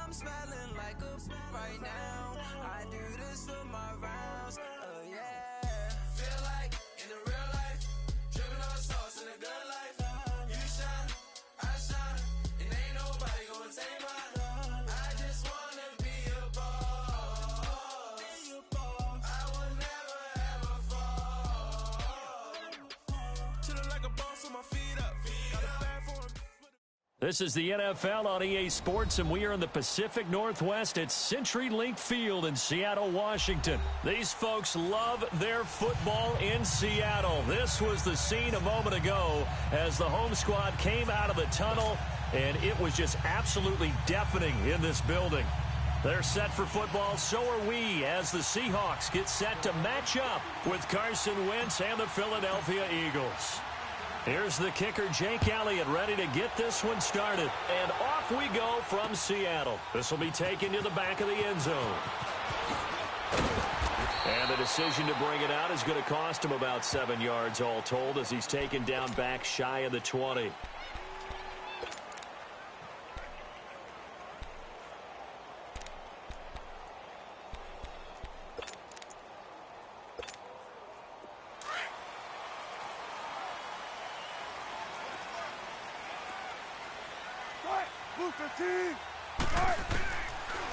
I'm smelling like a right now. I do this for my rounds. Yeah. Feel like in the real life, dripping on sauce in a good life. You shine, I shine, and ain't nobody gonna take mine. I just wanna be a boss. I will never ever fall. Chillin' like a boss with my feet up. Got a bad for him. This is the NFL on EA Sports, and we are in the Pacific Northwest at CenturyLink Field in Seattle, Washington. These folks love their football in Seattle. This was the scene a moment ago as the home squad came out of the tunnel, and it was just absolutely deafening in this building. They're set for football, so are we, as the Seahawks get set to match up with Carson Wentz and the Philadelphia Eagles. Here's the kicker, Jake Elliott, ready to get this one started. And off we go from Seattle. This will be taken to the back of the end zone. And the decision to bring it out is going to cost him about 7 yards all told as he's taken down back shy of the 20.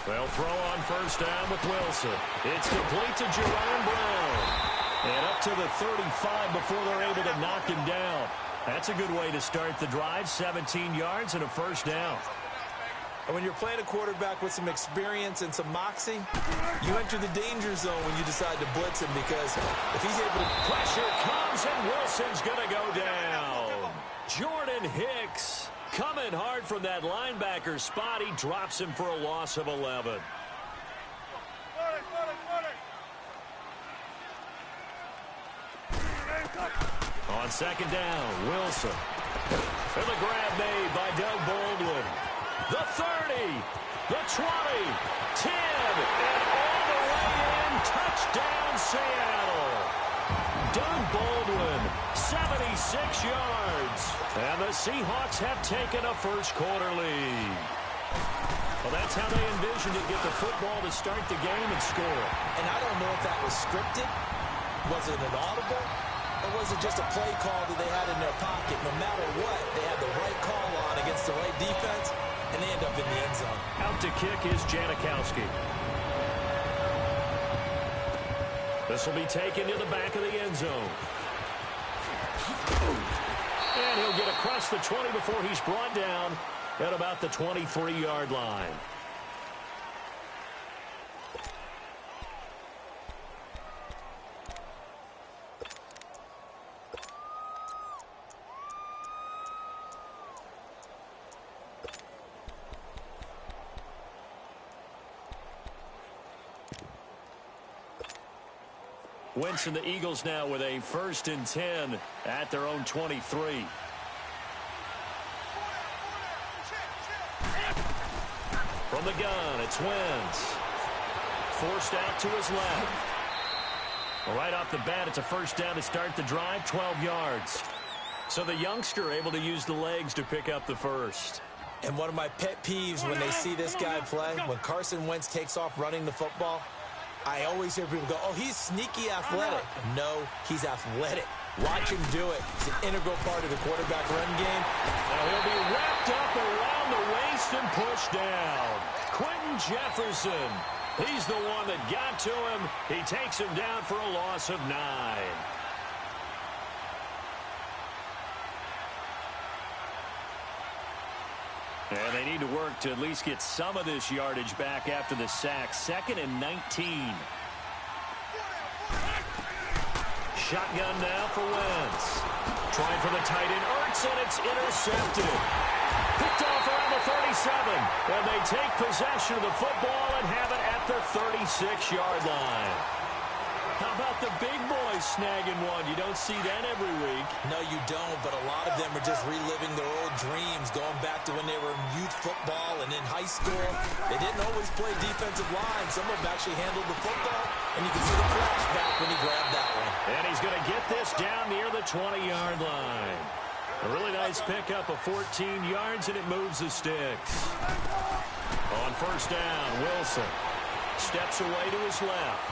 They'll throw on first down with Wilson. It's complete to Jerome Brown. And up to the 35 before they're able to knock him down. That's a good way to start the drive. 17 yards and a first down. And when you're playing a quarterback with some experience and some moxie, you enter the danger zone when you decide to blitz him, because if he's able to... Pressure comes and Wilson's going to go down. Jordan Hicks coming hard from that linebacker spot. He drops him for a loss of 11. On second down, Wilson. And the grab made by Doug Baldwin. The 30, the 20, 10, and all the way in. Touchdown, Seattle. Doug Baldwin, 76 yards. And the Seahawks have taken a first-quarter lead. Well, that's how they envisioned it, get the football to start the game and score. And I don't know if that was scripted. Was it an audible? Or was it just a play call that they had in their pocket? No matter what, they had the right call on against the right defense, and they end up in the end zone. Out to kick is Janikowski. This will be taken to the back of the end zone. And he'll get across the 20 before he's brought down at about the 23-yard line. Wentz and the Eagles now with a 1st and 10 at their own 23. From the gun, it's Wentz. Forced out to his left. Well, right off the bat, it's a first down to start the drive, 12 yards. So the youngster able to use the legs to pick up the first. And one of my pet peeves when they see this guy play, when Carson Wentz takes off running the football, I always hear people go, oh, he's sneaky athletic. No, he's athletic. Watch him do it. It's an integral part of the quarterback run game. Now he'll be wrapped up around the waist and pushed down. Quentin Jefferson, he's the one that got to him. He takes him down for a loss of 9. And they need to work to at least get some of this yardage back after the sack. 2nd and 19. Shotgun now for Wentz. Trying for the tight end, Ertz, and it's intercepted. Picked off around the 37. And they take possession of the football and have it at the 36-yard line. How about the big boys snagging one? You don't see that every week. No, you don't, but a lot of them are just reliving their old dreams, going back to when they were in youth football and in high school. They didn't always play defensive line. Some of them actually handled the football, and you can see the flashback when he grabbed that one. And he's going to get this down near the 20-yard line. A really nice pickup of 14 yards, and it moves the sticks. On first down. Wilson steps away to his left.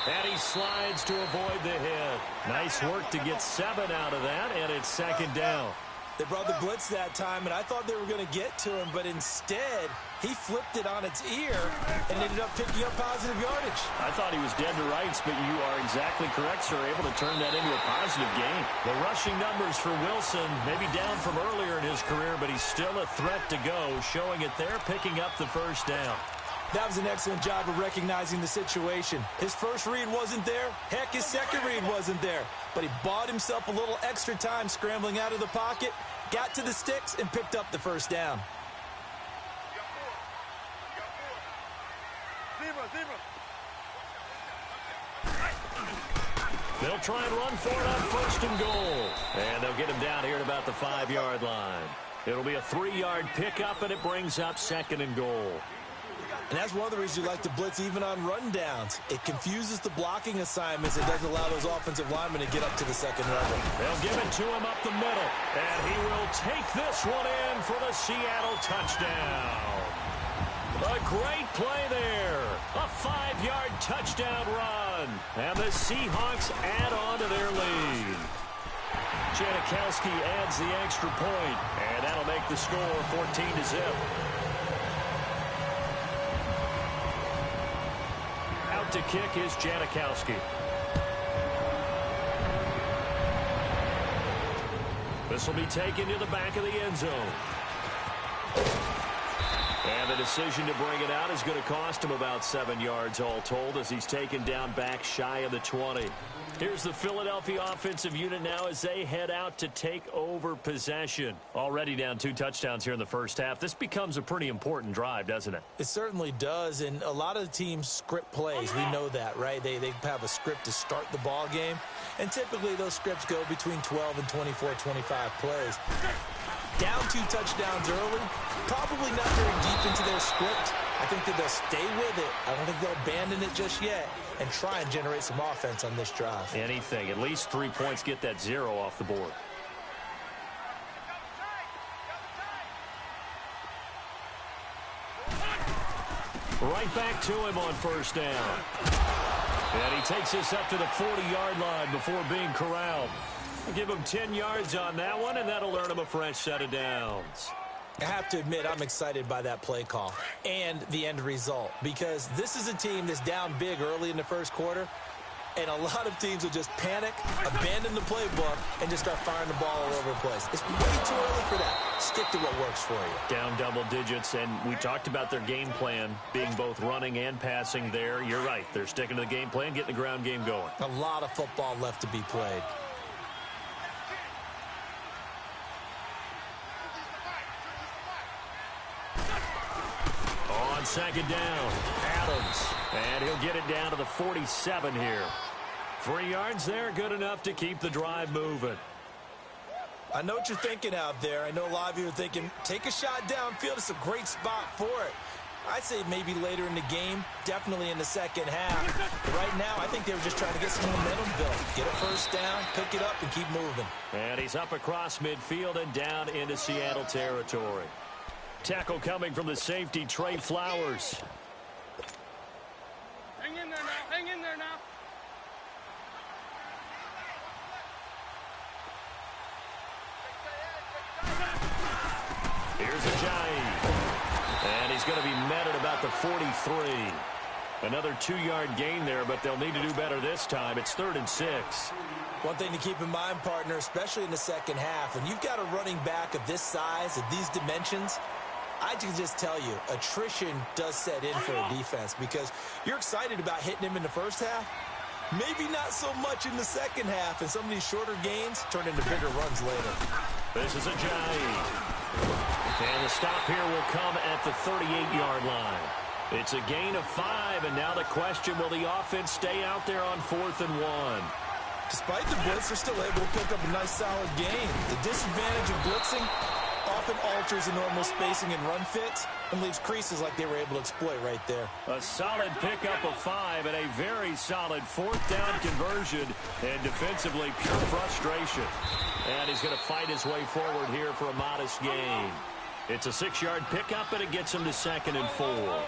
And he slides to avoid the hit. Nice work to get 7 out of that, and it's second down. They brought the blitz that time, and I thought they were going to get to him, but instead, he flipped it on its ear and ended up picking up positive yardage. I thought he was dead to rights, but you are exactly correct, sir. Able to turn that into a positive gain. The rushing numbers for Wilson, maybe down from earlier in his career, but he's still a threat to go, showing it there, picking up the first down. That was an excellent job of recognizing the situation. His first read wasn't there. Heck, his second read wasn't there. But he bought himself a little extra time scrambling out of the pocket, got to the sticks, and picked up the first down. They'll try and run for it on first and goal. And they'll get him down here at about the 5-yard line. It'll be a 3-yard pickup, and it brings up second and goal. And that's one of the reasons you like to blitz even on rundowns. It confuses the blocking assignments. It doesn't allow those offensive linemen to get up to the second level. They'll give it to him up the middle. And he will take this one in for the Seattle touchdown. A great play there. A 5-yard touchdown run. And the Seahawks add on to their lead. Janikowski adds the extra point. And that'll make the score 14-0. To kick is Janikowski. This will be taken to the back of the end zone. And the decision to bring it out is going to cost him about 7 yards all told as he's taken down back shy of the 20. Here's the Philadelphia offensive unit now as they head out to take over possession. Already down 2 touchdowns here in the first half. This becomes a pretty important drive, doesn't it? It certainly does, and a lot of the teams script plays. We know that, right? They have a script to start the ball game, and typically those scripts go between 12 and 24, 25 plays. Down 2 touchdowns early, probably not very deep into their script. I think that they'll stay with it. I don't think they'll abandon it just yet and try and generate some offense on this drive. Anything. At least 3 points, get that 0 off the board. Right back to him on first down. And he takes this up to the 40-yard line before being corralled. I'll give him 10 yards on that one, and that'll earn him a fresh set of downs. I have to admit, I'm excited by that play call and the end result because this is a team that's down big early in the first quarter, and a lot of teams will just panic, abandon the playbook, and just start firing the ball all over the place. It's way too early for that. Stick to what works for you. Down double digits, and we talked about their game plan being both running and passing there. You're right. They're sticking to the game plan, getting the ground game going. A lot of football left to be played. On second down, Adams. And he'll get it down to the 47 here. 3 yards there, good enough to keep the drive moving. I know what you're thinking out there. I know a lot of you are thinking, take a shot downfield. It's a great spot for it. I'd say maybe later in the game, definitely in the second half. But right now, I think they were just trying to get some momentum built. Get a first down, pick it up, and keep moving. And he's up across midfield and down into Seattle territory. Tackle coming from the safety, Trey Flowers. Hang in there now. Hang in there now. Here's Ajayi. And he's going to be met at about the 43. Another 2-yard gain there, but they'll need to do better this time. It's 3rd and 6. One thing to keep in mind, partner, especially in the second half, when you've got a running back of this size, of these dimensions, I can just tell you, attrition does set in for a defense because you're excited about hitting him in the first half. Maybe not so much in the second half, and some of these shorter gains turn into bigger runs later. This is Ajayi. And the stop here will come at the 38-yard line. It's a gain of 5, and now the question, will the offense stay out there on 4th and 1? Despite the blitz, they're still able to pick up a nice, solid gain. The disadvantage of blitzing often alters the normal spacing and run fits and leaves creases like they were able to exploit right there. A solid pickup of 5 and a very solid 4th down conversion, and defensively pure frustration. And he's going to fight his way forward here for a modest gain. It's a 6-yard pickup, and it gets him to 2nd and 4.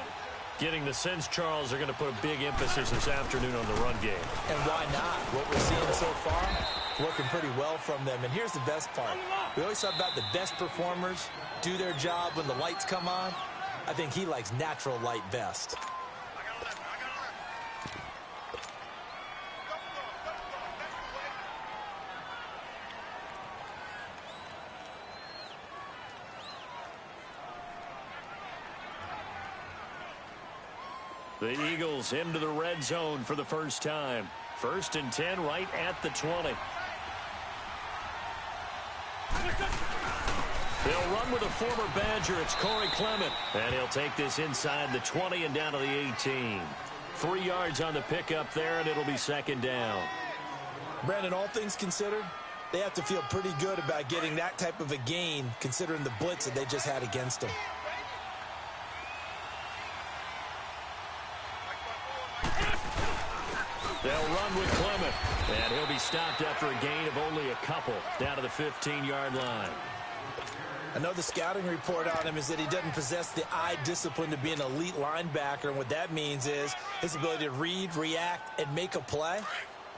Getting the sense, Charles, they're going to put a big emphasis this afternoon on the run game. And why not? What we're seeing so far, working pretty well from them. And here's the best part. We always talk about the best performers do their job when the lights come on. I think he likes natural light best. The Eagles into the red zone for the first time. 1st and 10 right at the 20. They'll run with a former Badger. It's Corey Clement. And he'll take this inside the 20 and down to the 18. 3 yards on the pickup there, and it'll be 2nd down. Brandon, all things considered, they have to feel pretty good about getting that type of a gain considering the blitz that they just had against them. They'll run with Clement, and he'll be stopped after a gain of only a couple down to the 15-yard line. I know the scouting report on him is that he doesn't possess the eye discipline to be an elite linebacker, and what that means is his ability to read, react, and make a play.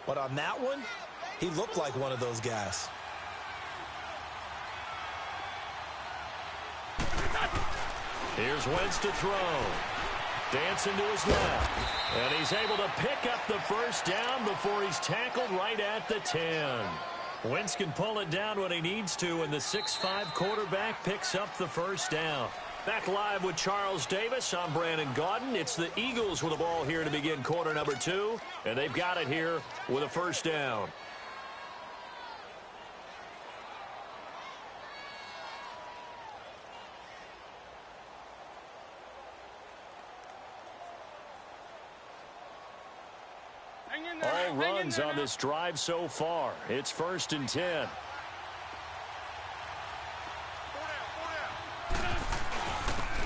But on that one, he looked like one of those guys. Here's Wentz to throw. Dancing to his left. And he's able to pick up the first down before he's tackled right at the 10. Wentz can pull it down when he needs to, and the 6'5" quarterback picks up the first down. Back live with Charles Davis. I'm Brandon Gaudin. It's the Eagles with the ball here to begin quarter number 2, and they've got it here with a first down. All runs on this drive so far. It's 1st and 10.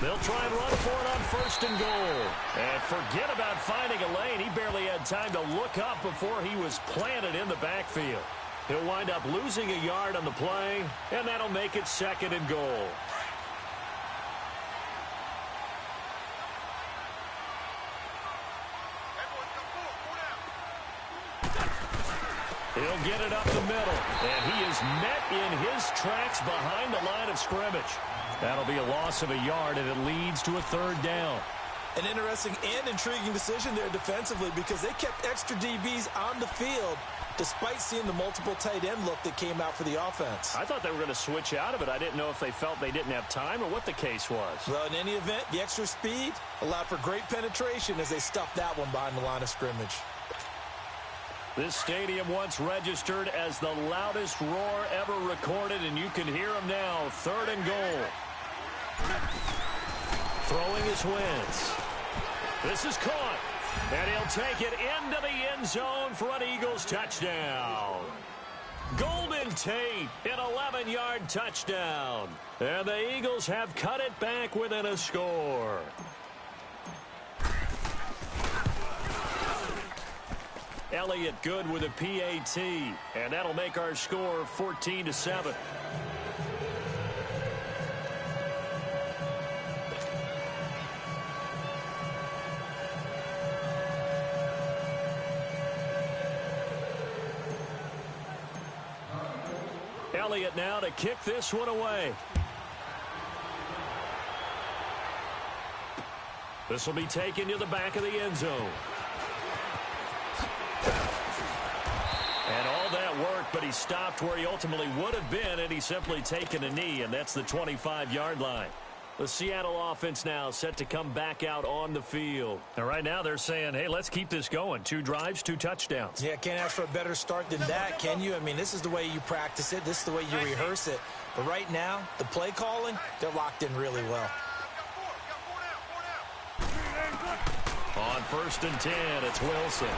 They'll try and run for it on 1st and goal. And forget about finding a lane. He barely had time to look up before he was planted in the backfield. He'll wind up losing a yard on the play, and that'll make it 2nd and goal. He'll get it up the middle, and he is met in his tracks behind the line of scrimmage. That'll be a loss of a yard, and it leads to a 3rd down. An interesting and intriguing decision there defensively because they kept extra DBs on the field despite seeing the multiple tight end look that came out for the offense. I thought they were going to switch out of it. I didn't know if they felt they didn't have time or what the case was. Well, in any event, the extra speed allowed for great penetration as they stuffed that one behind the line of scrimmage. This stadium once registered as the loudest roar ever recorded, and you can hear him now. 3rd and goal. Throwing his Wentz. This is caught, and he'll take it into the end zone for an Eagles touchdown. Golden Tate, an 11-yard touchdown. And the Eagles have cut it back within a score. Elliott good with a PAT, and that'll make our score 14-7. Elliott now to kick this one away. This will be taken to the back of the end zone. And all that work, but he stopped where he ultimately would have been, and he's simply taken a knee, and that's the 25-yard line. The Seattle offense now set to come back out on the field. And right now they're saying, hey, let's keep this going. 2 drives, 2 touchdowns. Yeah, can't ask for a better start than that, can you? I mean, this is the way you practice it. This is the way you rehearse it. But right now, the play calling, they're locked in really well. On 1st and 10, it's Wilson.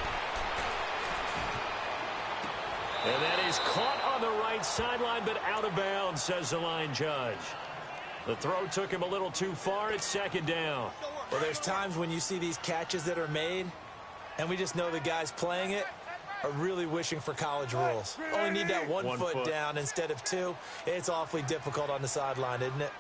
And that is caught on the right sideline, but out of bounds, says the line judge. The throw took him a little too far. It's 2nd down. Well, there's times when you see these catches that are made, and we just know the guys playing it are really wishing for college rules. Only need that one foot down instead of 2. It's awfully difficult on the sideline, isn't it?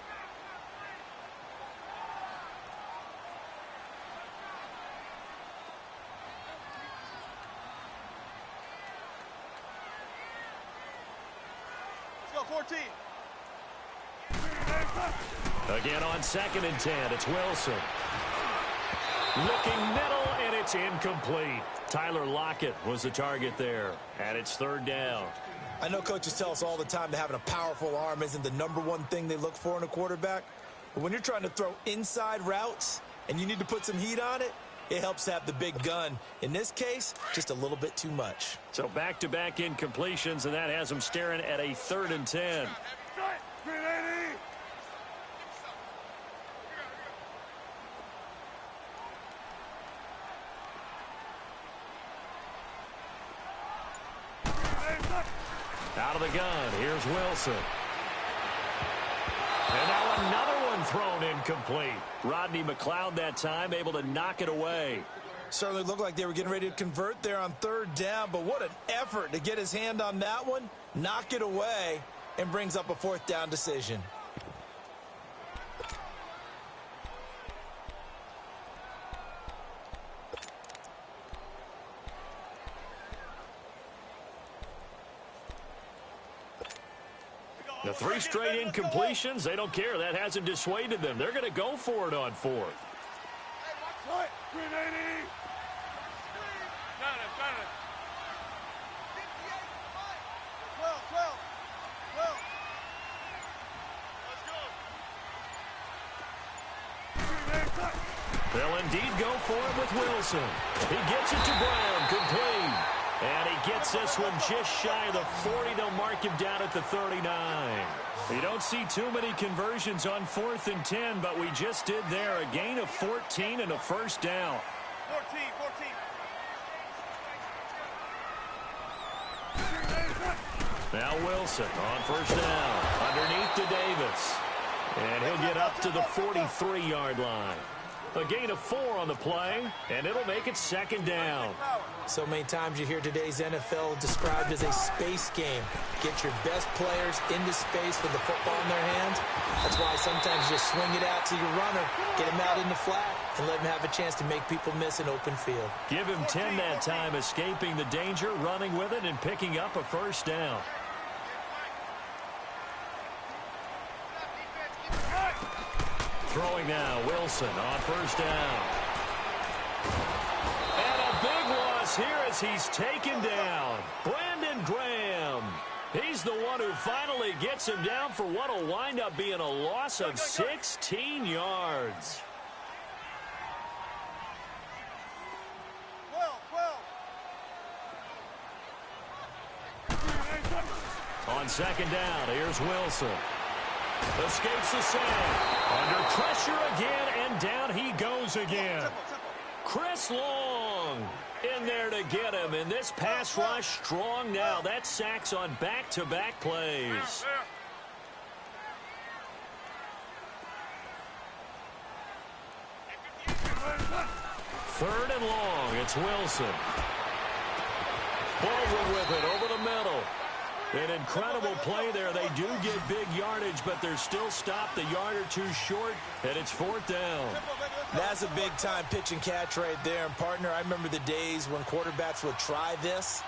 14. Again on 2nd and 10, it's Wilson. Looking middle, and it's incomplete. Tyler Lockett was the target there, and it's 3rd down. I know coaches tell us all the time that having a powerful arm isn't the #1 thing they look for in a quarterback. But when you're trying to throw inside routes and you need to put some heat on it, it helps to have the big gun. In this case, just a little bit too much. So back-to-back incompletions, and that has them staring at a 3rd and 10. Out of the gun, here's Wilson. And now another one thrown incomplete. Rodney McLeod that time able to knock it away. Certainly looked like they were getting ready to convert there on 3rd down, but what an effort to get his hand on that one, knock it away, and brings up a 4th down decision. The 3 straight incompletions, they don't care. That hasn't dissuaded them. They're going to go for it on 4th. They'll indeed go for it with Wilson. He gets it to Brown, complete. And he gets this one just shy of the 40. They'll mark him down at the 39. You don't see too many conversions on 4th and 10, but we just did there. A gain of 14 and a 1st down. 14. Now Wilson on 1st down. Underneath to Davis. And he'll get up to the 43-yard line. A gain of 4 on the play, and it'll make it 2nd down. So many times you hear today's NFL described as a space game. Get your best players into space with the football in their hands. That's why sometimes you just swing it out to your runner, get him out in the flat, and let him have a chance to make people miss an open field. Give him 10 that time, escaping the danger, running with it, and picking up a 1st down. Throwing now, Wilson on 1st down. And a big loss here as he's taken down. Brandon Graham. He's the one who finally gets him down for what will wind up being a loss of 16 yards. On 2nd down, here's Wilson. Escapes the sack. Under pressure again, and down he goes again. Chris Long in there to get him, and this pass rush strong now. That sacks on back-to-back plays. 3rd and long, it's Wilson. Baldwin with it over the middle. An incredible play there. They do get big yardage, but they're still stopped a yard or 2 short, and it's 4th down. That's a big-time pitch and catch right there. And, partner, I remember the days when quarterbacks would try this.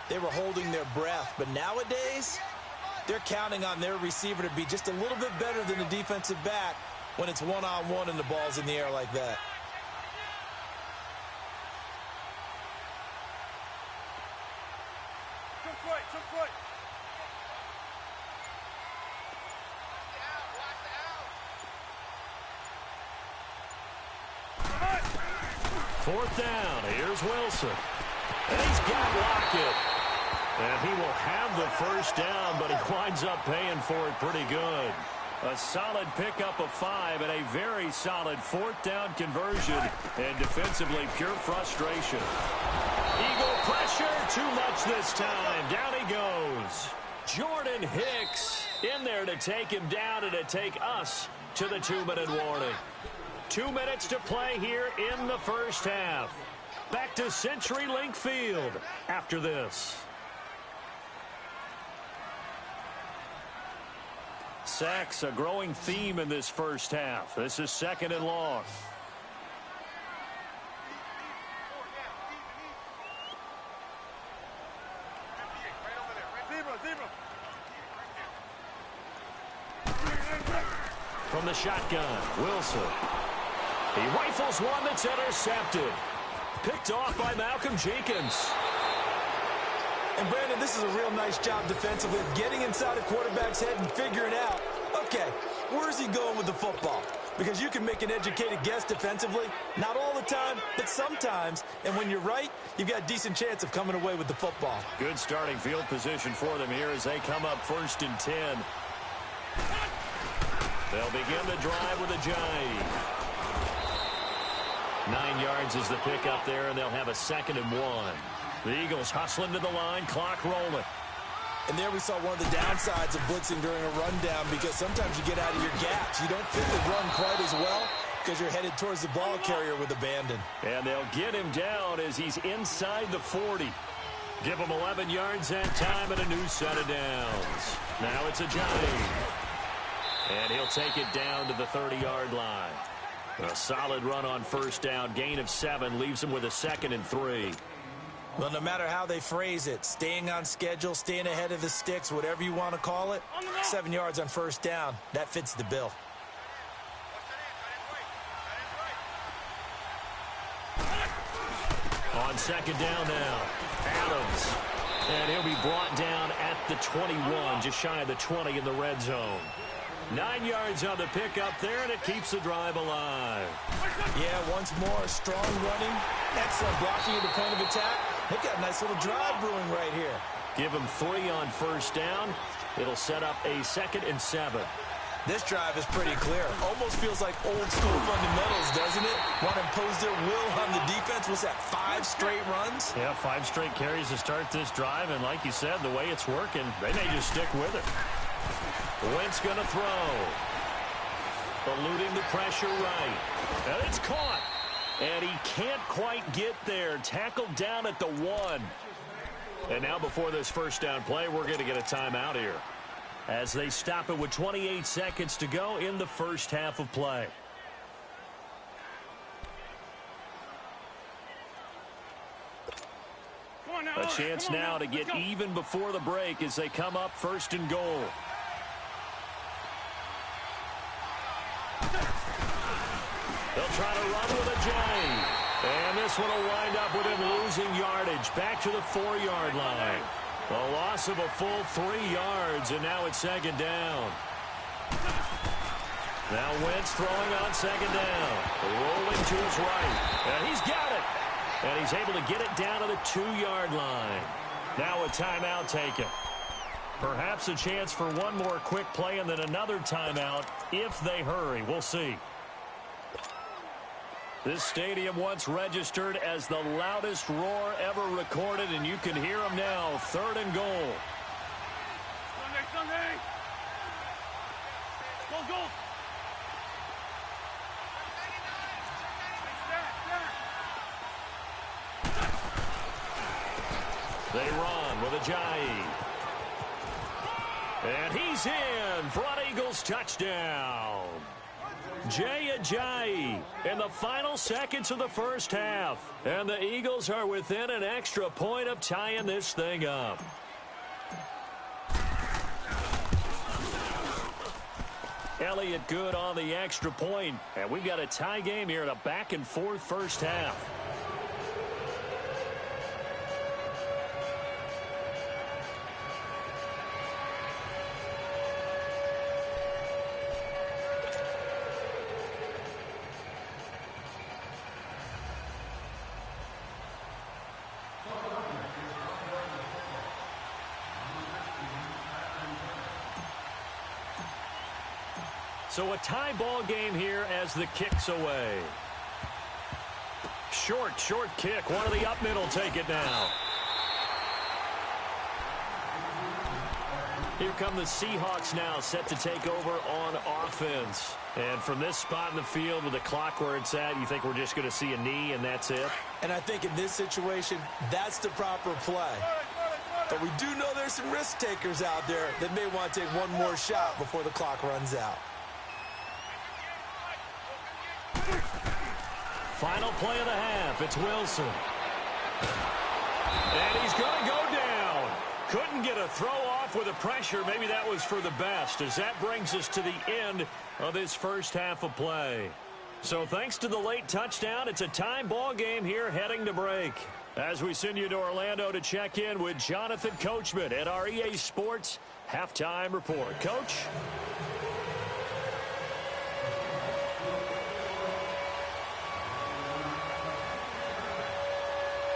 They were holding their breath. But nowadays, they're counting on their receiver to be just a little bit better than the defensive back when it's one-on-one and the ball's in the air like that. Fourth down. Here's Wilson. And he's got Lockett. And he will have the first down, but he winds up paying for it pretty good. A solid pickup of 5 and a very solid 4th down conversion. And defensively, pure frustration. Eagle pressure, too much this time. Down he goes. Jordan Hicks in there to take him down and to take us to the 2-minute warning. 2 minutes to play here in the first half. Back to CenturyLink Field after this. Sacks, a growing theme in this first half. This is 2nd and long. from the shotgun. Wilson. He rifles one that's intercepted. Picked off by Malcolm Jenkins. And, Brandon, this is a real nice job defensively of getting inside a quarterback's head and figuring out, okay, where's he going with the football? Because you can make an educated guess defensively, not all the time, but sometimes. And when you're right, you've got a decent chance of coming away with the football. Good starting field position for them here as they come up 1st and 10. They'll begin the drive with a Ajayi. 9 yards is the pickup there, and they'll have a 2nd and 1. The Eagles hustling to the line, clock rolling. And there we saw one of the downsides of blitzing during a rundown, because sometimes you get out of your gaps. You don't fit the run quite as well because you're headed towards the ball carrier with abandon. And they'll get him down as he's inside the 40. Give him 11 yards that time and a new set of downs. Now it's Ajayi. And he'll take it down to the 30-yard line. A solid run on 1st down. Gain of 7 leaves him with a 2nd and 3. Well, no matter how they phrase it, staying on schedule, staying ahead of the sticks, whatever you want to call it, 7 yards on 1st down, that fits the bill. On 2nd down now, Adams. And he'll be brought down at the 21, just shy of the 20 in the red zone. 9 yards on the pickup there, and it keeps the drive alive. Yeah, once more, strong running, excellent blocking at the point of attack. They've got a nice little drive brewing right here. Give them 3 on 1st down. It'll set up a 2nd and 7. This drive is pretty clear. Almost feels like old school fundamentals, doesn't it? Want to impose their will on the defense. Was that 5 straight runs? Yeah, 5 straight carries to start this drive, and like you said, the way it's working, they may just stick with it. Wentz going to throw. Eluding the pressure right. And it's caught. And he can't quite get there. Tackled down at the 1. And now before this 1st down play, we're going to get a timeout here, as they stop it with 28 seconds to go in the 1st half of play. A chance now to get even before the break as they come up 1st and goal. They'll try to run with Ajayi. And this one will wind up with him losing yardage back to the 4-yard line. A loss of a full 3 yards, and now it's 2nd down. Now Wentz throwing on 2nd down. Rolling to his right. And he's got it. And he's able to get it down to the 2-yard line. Now a timeout taken. Perhaps a chance for one more quick play and then another timeout if they hurry. We'll see. This stadium once registered as the loudest roar ever recorded, and you can hear them now. 3rd and goal. Sunday. Go. They run with Ajayi. And he's in. Front Eagles touchdown. Jay Ajayi in the final seconds of the 1st half. And the Eagles are within an extra point of tying this thing up. Elliott good on the extra point. And we've got a tie game here in a back-and-forth 1st half. So a tie ball game here as the kick's away. Short kick. One of the up middle take it now. Here come the Seahawks now, set to take over on offense. And from this spot in the field with the clock where it's at, you think we're just going to see a knee and that's it? And I think in this situation, that's the proper play. But we do know there's some risk takers out there that may want to take one more shot before the clock runs out. Final play of the half. It's Wilson. And he's going to go down. Couldn't get a throw off with the pressure. Maybe that was for the best, as that brings us to the end of this first half of play. So thanks to the late touchdown, it's a tie ball game here heading to break. As we send you to Orlando to check in with Jonathan Coachman at our EA Sports Halftime Report. Coach?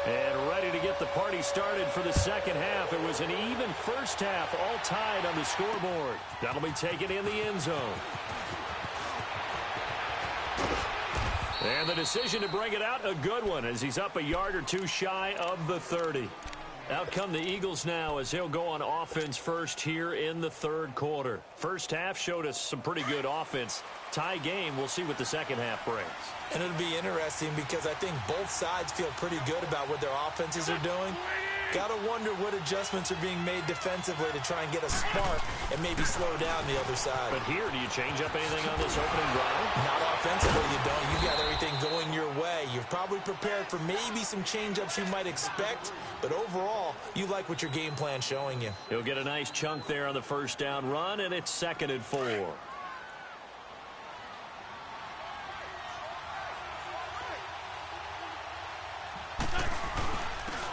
And ready to get the party started for the second half. It was an even first half, all tied on the scoreboard. That'll be taken in the end zone. And the decision to bring it out, a good one, as he's up a yard or two shy of the 30. Out come the Eagles now as they'll go on offense first here in the third quarter. First half showed us some pretty good offense. Tie game, we'll see what the second half brings. And it'll be interesting because I think both sides feel pretty good about what their offenses are doing. Got to wonder what adjustments are being made defensively to try and get a spark and maybe slow down the other side. But here, do you change up anything on this opening drive? Not offensively, you don't. You got everything going your way. You've probably prepared for maybe some change-ups you might expect, but overall, you like what your game plan's showing you. He'll get a nice chunk there on the first down run, and it's 2nd and 4.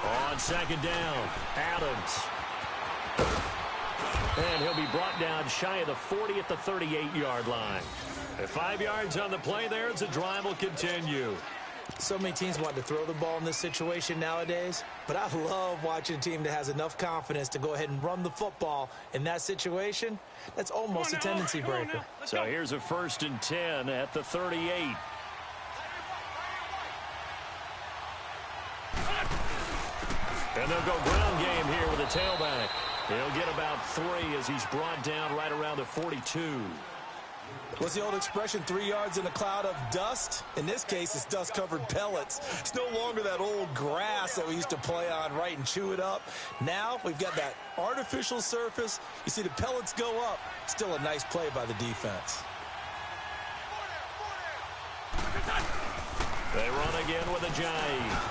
On 2nd down, Adams. And he'll be brought down shy of the 40 at the 38-yard line. At 5 yards on the play there, as the drive will continue. So many teams want to throw the ball in this situation nowadays, but I love watching a team that has enough confidence to go ahead and run the football in that situation. That's almost a tendency breaker. So here's a 1st and 10 at the 38. And they'll go ground game here with a tailback. He'll get about 3 as he's brought down right around the 42. What's the old expression, 3 yards in a cloud of dust? In this case, it's dust-covered pellets. It's no longer that old grass that we used to play on, right, and chew it up. Now we've got that artificial surface. You see the pellets go up. Still a nice play by the defense. They run again with Ajayi.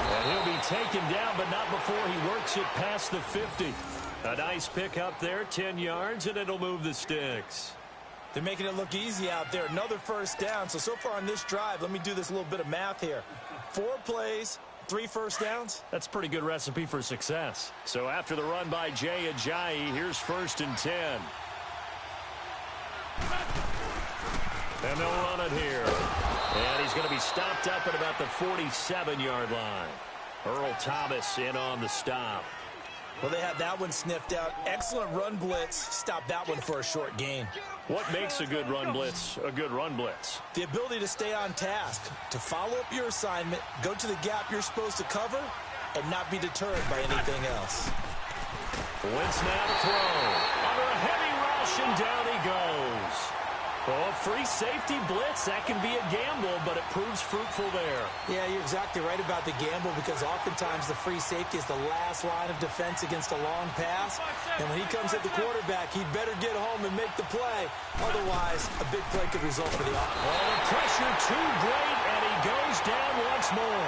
And he'll be taken down, but not before he works it past the 50. A nice pick up there, 10 yards, and it'll move the sticks. They're making it look easy out there. Another first down. So far on this drive, let me do this little bit of math here. 4 plays, 3 first downs. That's a pretty good recipe for success. So after the run by Jay Ajayi, here's 1st and 10. And they'll run it here. And he's going to be stopped up at about the 47-yard line. Earl Thomas in on the stop. Well, they had that one sniffed out. Excellent run blitz. Stop that one for a short gain. What makes a good run blitz a good run blitz? The ability to stay on task, to follow up your assignment, go to the gap you're supposed to cover, and not be deterred by anything else. Wentz now to throw. Under a heavy rush, and down he goes. Oh, free safety blitz, that can be a gamble, but it proves fruitful there. Yeah, you're exactly right about the gamble, because oftentimes the free safety is the last line of defense against a long pass. And when he comes at the quarterback, he'd better get home and make the play. Otherwise, a big play could result for the offense. Oh, the pressure too great, and he goes down once more.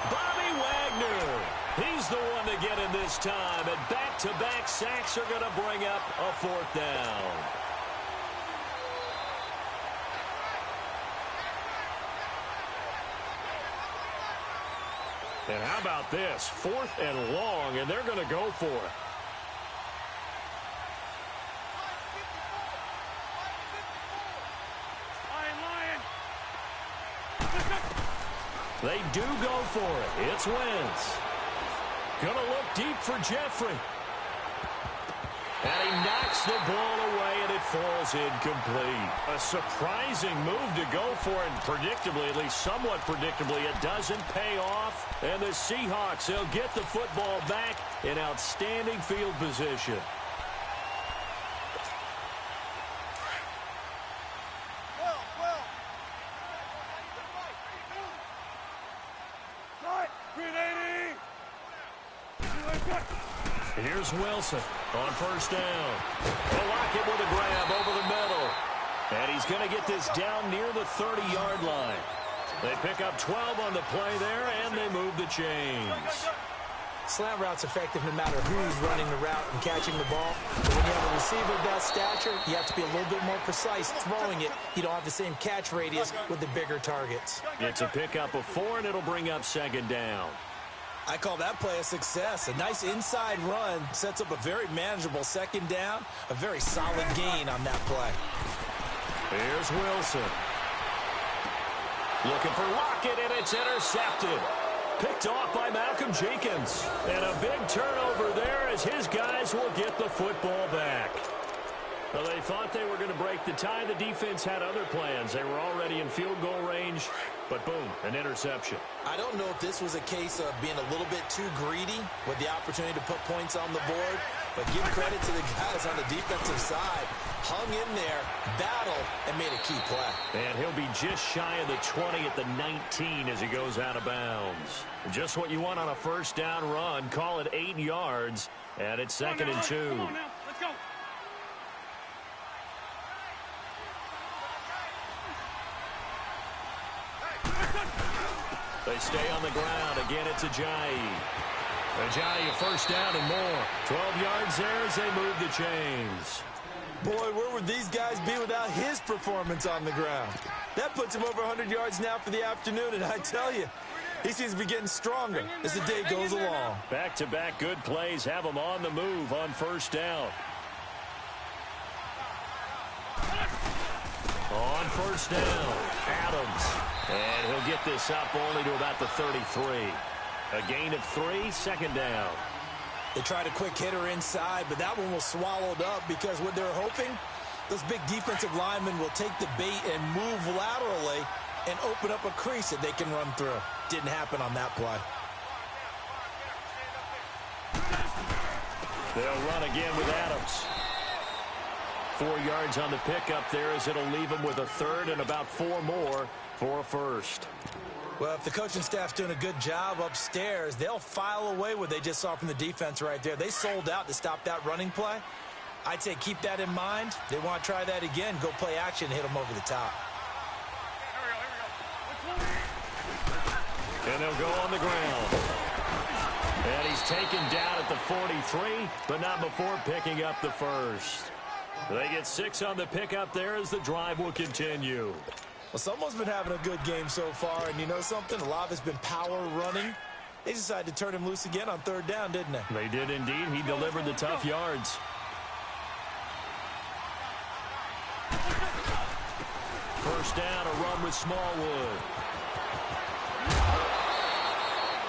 Bobby Wagner, he's the one to get in this time, and back-to-back sacks are going to bring up a 4th down. And how about this? 4th and long, and they're going to go for it. They do go for it. It's Wentz. Gonna look deep for Jeffrey. And he knocks the ball away, and it falls incomplete. A surprising move to go for it, and predictably, at least somewhat predictably, it doesn't pay off. And the Seahawks, they'll get the football back in outstanding field position. Here's Wilson on 1st down. They'll lock it with a grab over the middle. And he's going to get this down near the 30-yard line. They pick up 12 on the play there, and they move the chains. Slant route's effective no matter who's running the route and catching the ball. But when you have a receiver of that stature, you have to be a little bit more precise throwing it. You don't have the same catch radius with the bigger targets. It's a pickup of 4, and it'll bring up second down. I call that play a success. A nice inside run sets up a very manageable second down. A very solid gain on that play. Here's Wilson. Looking for Lockett, and it's intercepted. Picked off by Malcolm Jenkins. And a big turnover there as his guys will get the football back. Well, they thought they were going to break the tie. The defense had other plans. They were already in field goal range, but boom, an interception. I don't know if this was a case of being a little bit too greedy with the opportunity to put points on the board, but give credit to the guys on the defensive side. Hung in there, battled, and made a key play. And he'll be just shy of the 20 at the 19 as he goes out of bounds. Just what you want on a first down run. Call it 8 yards, and it's second and 2. Come on now. Let's go. They stay on the ground. Again, it's Ajayi. Ajayi, a first down and more. 12 yards there as they move the chains. Boy, where would these guys be without his performance on the ground? That puts him over 100 yards now for the afternoon, and I tell you, he seems to be getting stronger as the day goes along. Back-to-back good plays have him on the move on first down. On first down, Adams. And he'll get this up only to about the 33. A gain of 3, second down. They tried a quick hitter inside, but that one was swallowed up because what they're hoping, those big defensive linemen will take the bait and move laterally and open up a crease that they can run through. Didn't happen on that play. They'll run again with Adams. 4 yards on the pickup there as it'll leave him with a third and about 4 more for a first. Well, if the coaching staff's doing a good job upstairs, they'll file away what they just saw from the defense right there. They sold out to stop that running play. I'd say keep that in mind. They want to try that again, go play action, and hit them over the top. And they'll go on the ground. And he's taken down at the 43, but not before picking up the first. They get 6 on the pickup there as the drive will continue. Well, someone's been having a good game so far, and you know something? A lot of it's been power running. They decided to turn him loose again on third down, didn't they? They did indeed. He delivered the tough yards. First down, a run with Smallwood.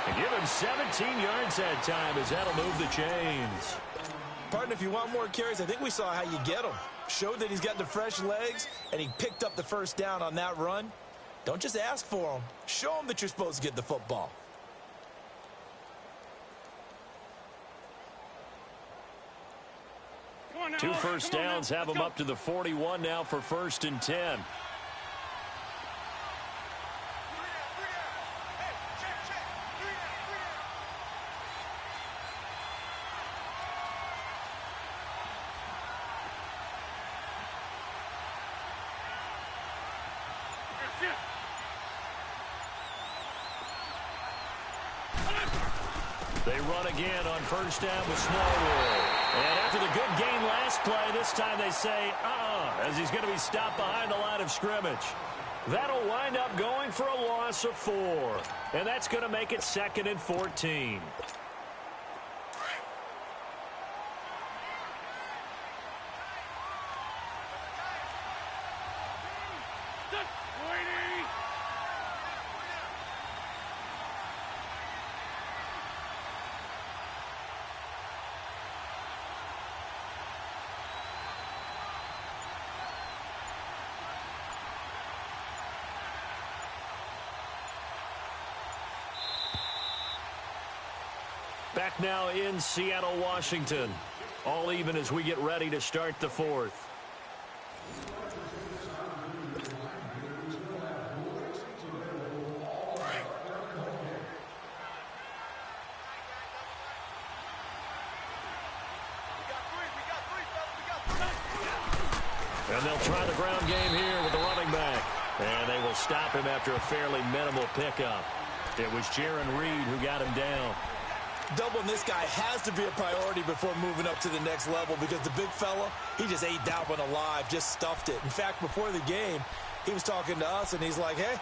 And give him 17 yards that time as that'll move the chains. Partner, if you want more carries, I think we saw how you get them. Showed that he's got the fresh legs, and he picked up the first down on that run. Don't just ask for them. Show them that you're supposed to get the football. Two first downs have him up to the 41 now for first and 10. They run again on first down with Smallwood. And after the good gain last play, this time they say, as he's going to be stopped behind the line of scrimmage. That'll wind up going for a loss of 4. And that's going to make it second and 14. Back now in Seattle, Washington. All even as we get ready to start the fourth. And they'll try the ground game here with the running back. And they will stop him after a fairly minimal pickup. It was Jaron Reed who got him down. Doubling this guy has to be a priority before moving up to the next level because the big fella, he just ate that one alive, just stuffed it. In fact, before the game, he was talking to us, and he's like, hey,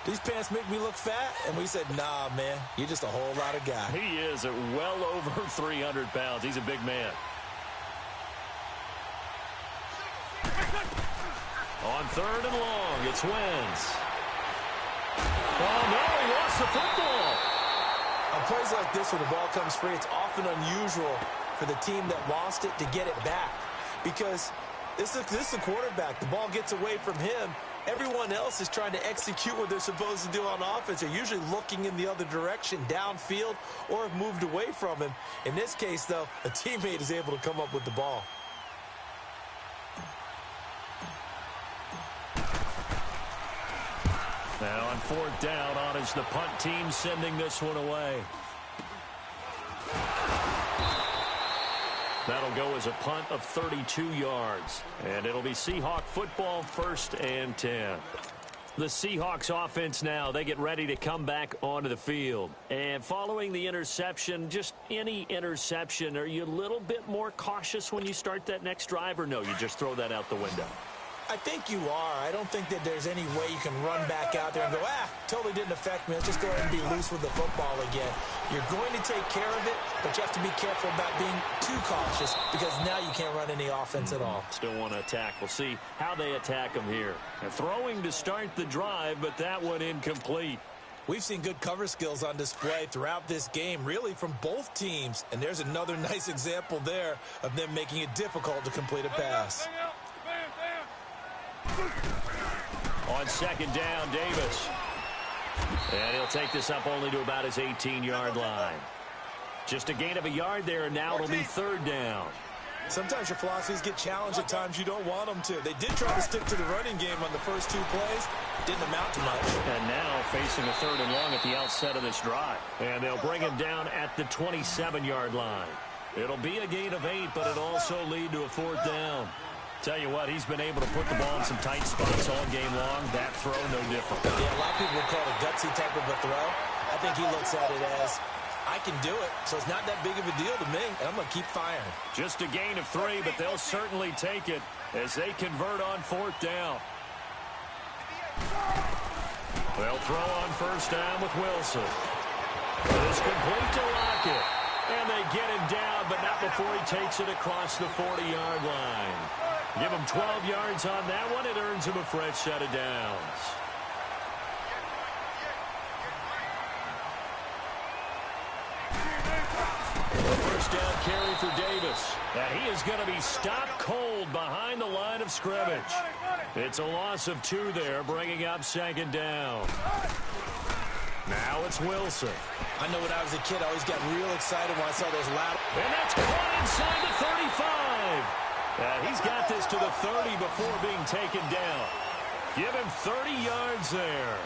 these pants make me look fat? And we said, nah, man, you're just a whole lot of guy. He is at well over 300 pounds. He's a big man. On 3rd and long, it's Wentz. Oh, no, he lost the football. On plays like this, when the ball comes free, it's often unusual for the team that lost it to get it back. Because this is the quarterback. The ball gets away from him. Everyone else is trying to execute what they're supposed to do on offense. They're usually looking in the other direction, downfield, or have moved away from him. In this case, though, a teammate is able to come up with the ball. Now on 4th down, on is the punt team sending this one away. That'll go as a punt of 32 yards. And it'll be Seahawk football, 1st and 10. The Seahawks offense now, they get ready to come back onto the field. And following the interception, just any interception, are you a little bit more cautious when you start that next drive, or no, you just throw that out the window? I think you are. I don't think that there's any way you can run back out there and go, totally didn't affect me. Let's just go ahead and be loose with the football again. You're going to take care of it, but you have to be careful about being too cautious because now you can't run any offense at all. Still want to attack. We'll see how they attack them here. And throwing to start the drive, but that one incomplete. We've seen good cover skills on display throughout this game, really from both teams. And there's another nice example there of them making it difficult to complete a pass. On 2nd down, Davis. And he'll take this up only to about his 18-yard line. Just a gain of a yard there, and now it'll be 3rd down. Sometimes your philosophies get challenged at times you don't want them to. They did try to stick to the running game on the first 2 plays. Didn't amount to much. And now facing a 3rd and long at the outset of this drive. And they'll bring him down at the 27-yard line. It'll be a gain of 8, but it'll also lead to a 4th down. Tell you what, he's been able to put the ball in some tight spots all game long. That throw, no different. Yeah, a lot of people would call it a gutsy type of a throw. I think he looks at it as, I can do it, so it's not that big of a deal to me, and I'm going to keep firing. Just a gain of 3, but they'll certainly take it as they convert on 4th down. They'll throw on 1st down with Wilson. It's complete to Lockett. And they get him down, but not before he takes it across the 40-yard line. Give him 12 yards on that one. It earns him a fresh set of downs. A 1st down carry for Davis. And he is going to be stopped cold behind the line of scrimmage. It's a loss of 2 there, bringing up 2nd down. Now it's Wilson. I know when I was a kid, I always got real excited when I saw those lateral. And that's caught inside the 35. And he's got this to the 30 before being taken down. Give him 30 yards there.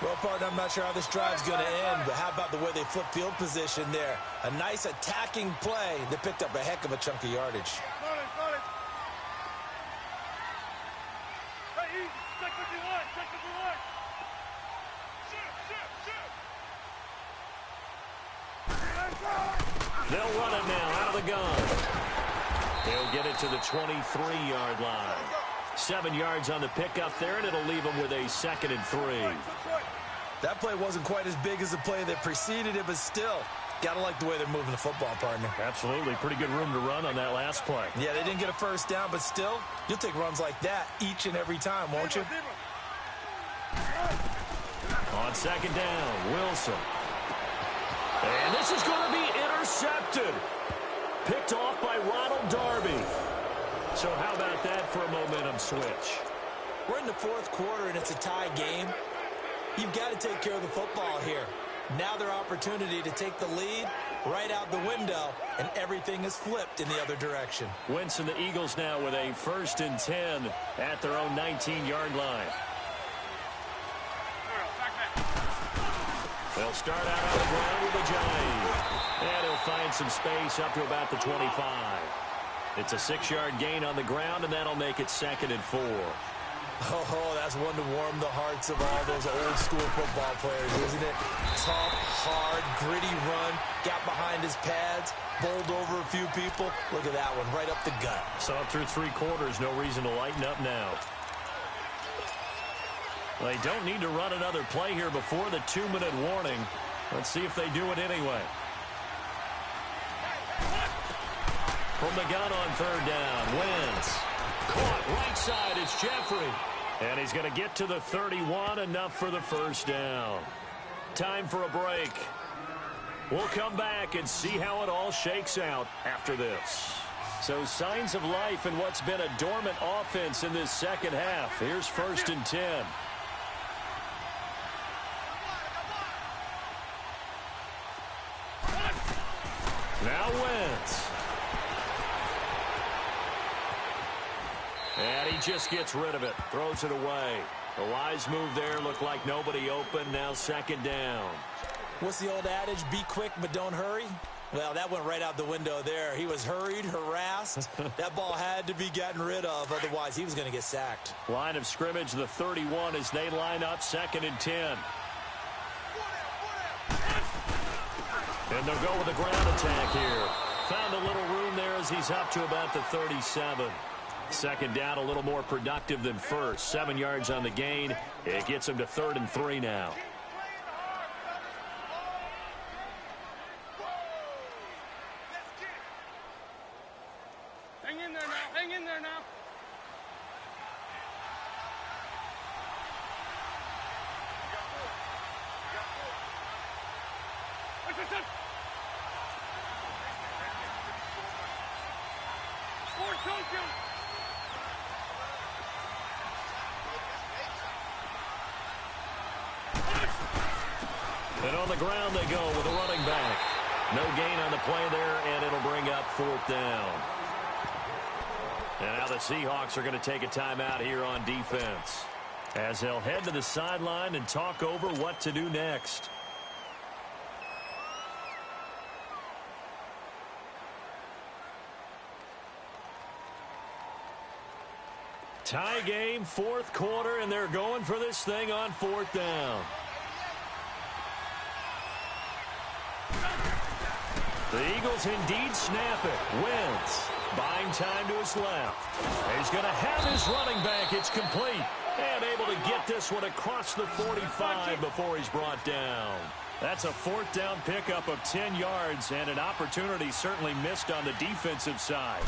Well, partner, I'm not sure how this drive's going to end, but how about the way they flip field position there? A nice attacking play that picked up a heck of a chunk of yardage. They'll run it now out of the gun. They'll get it to the 23-yard line. 7 yards on the pickup there, and it'll leave them with a 2nd and 3. That play wasn't quite as big as the play that preceded it, but still, got to like the way they're moving the football, partner. Absolutely. Pretty good room to run on that last play. Yeah, they didn't get a 1st down, but still, you'll take runs like that each and every time, won't you? On 2nd down, Wilson. And this is going to be intercepted. Picked off by Ronald Darby. So how about that for a momentum switch? We're in the 4th quarter, and it's a tie game. You've got to take care of the football here. Now their opportunity to take the lead right out the window, and everything is flipped in the other direction. Wentz and the Eagles now with a 1st and 10 at their own 19-yard line. They'll start out on the ground with a jive. And he'll find some space up to about the 25. It's a 6-yard gain on the ground, and that'll make it 2nd and 4. Oh, that's one to warm the hearts of all those old school football players, isn't it? Tough, hard, gritty run, got behind his pads, bowled over a few people. Look at that one, right up the gut. So through 3 quarters, no reason to lighten up now. They don't need to run another play here before the 2-minute warning. Let's see if they do it anyway. From the gun on 3rd down, Wentz. Caught right side, it's Jeffrey. And he's going to get to the 31, enough for the 1st down. Time for a break. We'll come back and see how it all shakes out after this. So signs of life in what's been a dormant offense in this second half. Here's 1st and 10. Now Wentz. And he just gets rid of it. Throws it away. A wise move there. Looked like nobody open. Now 2nd down. What's the old adage? Be quick, but don't hurry. Well, that went right out the window there. He was hurried, harassed. That ball had to be gotten rid of. Otherwise, he was going to get sacked. Line of scrimmage, the 31, as they line up 2nd and 10. And they'll go with a ground attack here. Found a little room there as he's up to about the 37. 2nd down, a little more productive than 1st. 7 yards on the gain. It gets him to 3rd and 3 now. Hang in there now. Hang in there now. And on the ground they go with a running back. No gain on the play there, and it'll bring up 4th down. And now the Seahawks are going to take a timeout here on defense, as they'll head to the sideline and talk over what to do next. Tie game, 4th quarter, and they're going for this thing on 4th down. The Eagles indeed snap it. Wentz buying time to his left. He's going to have his running back. It's complete. And able to get this one across the 45 before he's brought down. That's a 4th down pickup of 10 yards, and an opportunity certainly missed on the defensive side.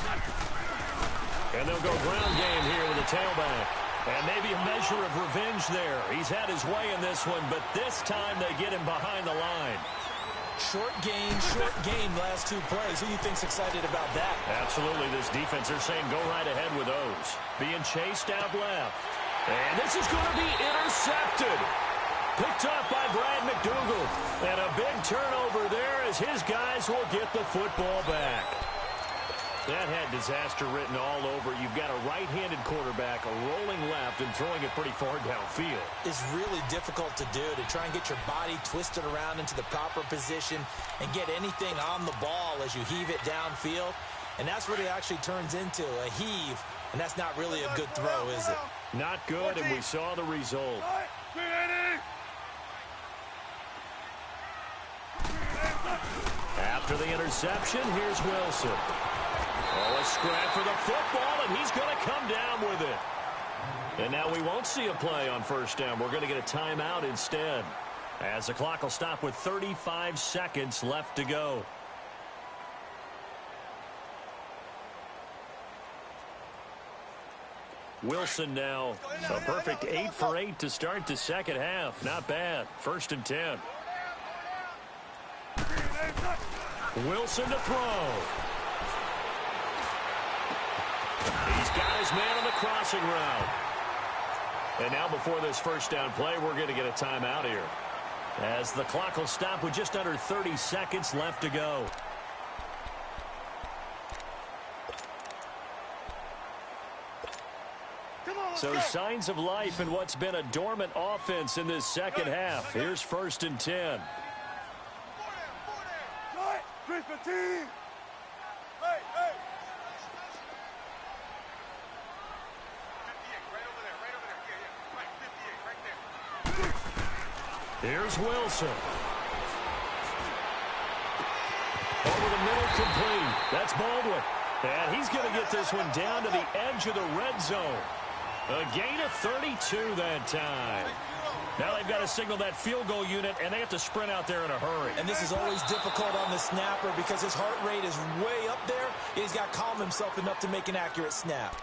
And they'll go ground game here with a tailback. And maybe a measure of revenge there. He's had his way in this one, but this time they get him behind the line. Short game, last 2 plays. Who do you think's excited about that? Absolutely, this defense, they're saying go right ahead with those. Being chased out left. And this is going to be intercepted. Picked up by Brad McDougal. And a big turnover there as his guys will get the football back. That had disaster written all over. You've got a right-handed quarterback rolling left and throwing it pretty far downfield. It's really difficult to do, to try and get your body twisted around into the proper position and get anything on the ball as you heave it downfield. And that's what it actually turns into, a heave. And that's not really a good throw, is it? Not good, and we saw the result. After the interception, here's Wilson. Oh, a scrap for the football, and he's going to come down with it. And now we won't see a play on 1st down. We're going to get a timeout instead, as the clock will stop with 35 seconds left to go. Wilson now a perfect 8 for 8 to start the second half. Not bad. 1st and 10. Wilson to throw. He's got his man on the crossing route. And now before this 1st down play, we're going to get a timeout here, as the clock will stop with just under 30 seconds left to go. So signs of life in what's been a dormant offense in this second half. Here's 1st and 10. Here's Wilson. Over the middle, complete. That's Baldwin. And he's going to get this one down to the edge of the red zone. A gain of 32 that time. Now they've got to signal that field goal unit, and they have to sprint out there in a hurry. And this is always difficult on the snapper because his heart rate is way up there. He's got to calm himself enough to make an accurate snap.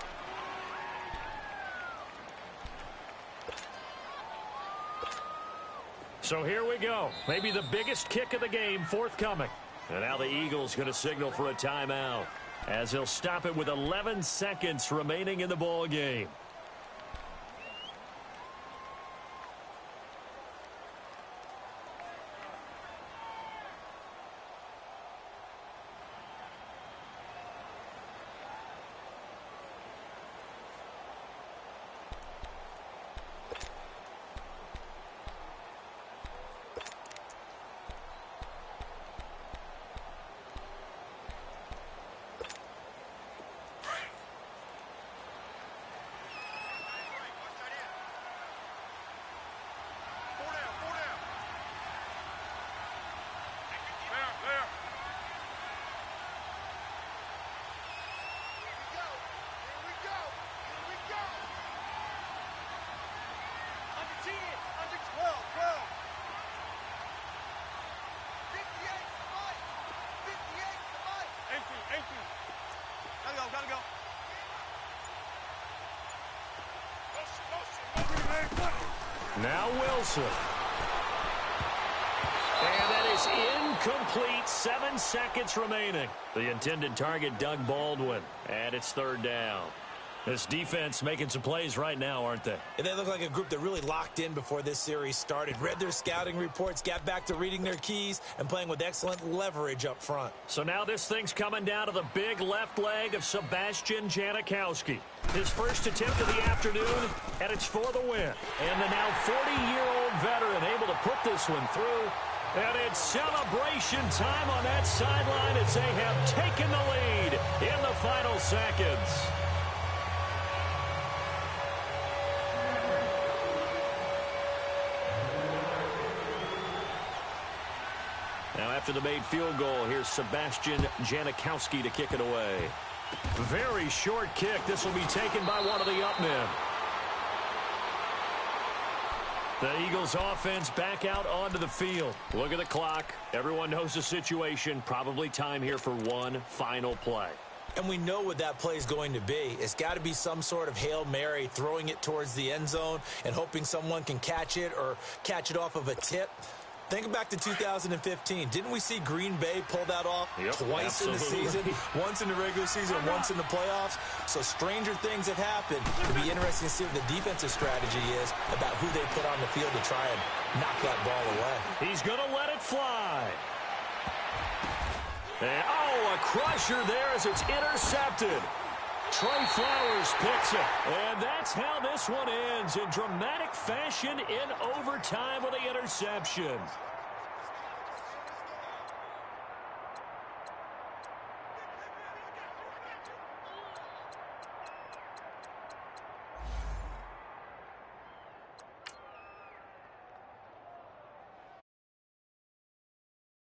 So here we go. Maybe the biggest kick of the game forthcoming. And now the Eagles going to signal for a timeout as he'll stop it with 11 seconds remaining in the ball game. Gotta go. Now Wilson. And that is incomplete. 7 seconds remaining. The intended target, Doug Baldwin. And it's third down. This defense making some plays right now, aren't they? And they look like a group that really locked in before this series started. Read their scouting reports, got back to reading their keys, and playing with excellent leverage up front. So now this thing's coming down to the big left leg of Sebastian Janikowski. His first attempt of the afternoon, and it's for the win. And the now 40-year-old veteran able to put this one through. And it's celebration time on that sideline as they have taken the lead in the final seconds. Now after the made field goal, here's Sebastian Janikowski to kick it away. Very short kick. This will be taken by one of the up men. The Eagles offense back out onto the field. Look at the clock. Everyone knows the situation. Probably time here for one final play. And we know what that play is going to be. It's got to be some sort of Hail Mary, throwing it towards the end zone and hoping someone can catch it or catch it off of a tip. Think back to 2015. Didn't we see Green Bay pull that off twice in the season? Once in the regular season, once in the playoffs. So stranger things have happened. It'll be interesting to see what the defensive strategy is about who they put on the field to try and knock that ball away. He's going to let it fly. And, a crusher there as it's intercepted. Trey Flowers picks it. And that's how this one ends in dramatic fashion in overtime with the interception.